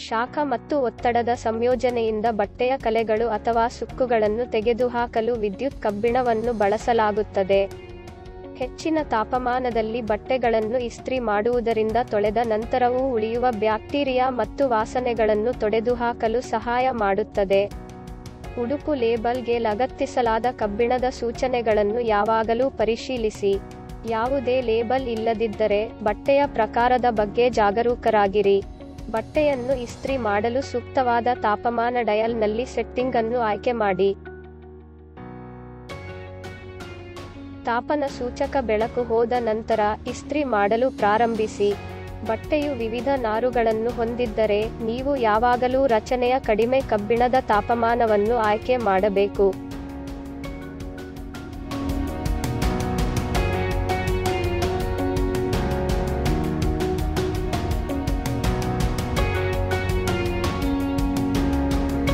ಶಾಖ ಮತ್ತು ಒತ್ತಡದ ಸಂಯೋಜನೆಯಿಂದ ಬಟ್ಟೆಯ ಕಲೆಗಳು ಅಥವಾ ಸುಕ್ಕುಗಳನ್ನು ತೆಗೆದುಹಾಕಲು ವಿದ್ಯುತ್ ಕಬ್ಬಿಣವನ್ನು ಬಳಸಲಾಗುತ್ತದೆ. ಹೆಚ್ಚಿನ ತಾಪಮಾನದಲ್ಲಿ ಬಟ್ಟೆಗಳನ್ನು ಇಸ್ತ್ರಿ ಮಾಡುವುದರಿಂದ ತೊಳೆದ ನಂತರವೂ ಉಳಿಯುವ ಬ್ಯಾಕ್ಟೀರಿಯಾ ಮತ್ತು ವಾಸನೆಗಳನ್ನು ತೊಡೆದುಹಾಕಲು ಸಹಾಯ ಮಾಡುತ್ತದೆ. ಉಡುಪು ಲೇಬಲ್ಗೆ ಲಗತ್ತಿಸಲಾದ ಕಬ್ಬಿಣದ ಸೂಚನೆಗಳನ್ನು ಯಾವಾಗಲೂ ಪರಿಶೀಲಿಸಿ. ಯಾವುದೇ ಲೇಬಲ್ ಇಲ್ಲದಿದ್ದರೆ ಬಟ್ಟೆಯ ಪ್ರಕಾರದ ಬಗ್ಗೆ ಜಾಗರೂಕರಾಗಿರಿ. ಬಟ್ಟೆಯನ್ನು ಇಸ್ತ್ರಿ ಮಾಡಲು ಸೂಕ್ತವಾದ ತಾಪಮಾನ ಡಯಲ್ನಲ್ಲಿ ಸೆಟ್ಟಿಂಗ್ ಅನ್ನು ಆಯ್ಕೆ ಮಾಡಿ. ತಾಪನ ಸೂಚಕ ಬೆಳಕು ಹೋದ ನಂತರ ಇಸ್ತ್ರಿ ಮಾಡಲು ಪ್ರಾರಂಭಿಸಿ. ಬಟ್ಟೆಯು ವಿವಿಧ ನಾರುಗಳನ್ನು ಹೊಂದಿದ್ದರೆ ನೀವು ಯಾವಾಗಲೂ ರಚನೆಯ ಕಡಿಮೆ ಕಬ್ಬಿಣದ ತಾಪಮಾನವನ್ನು ಆಯ್ಕೆ ಮಾಡಬೇಕು.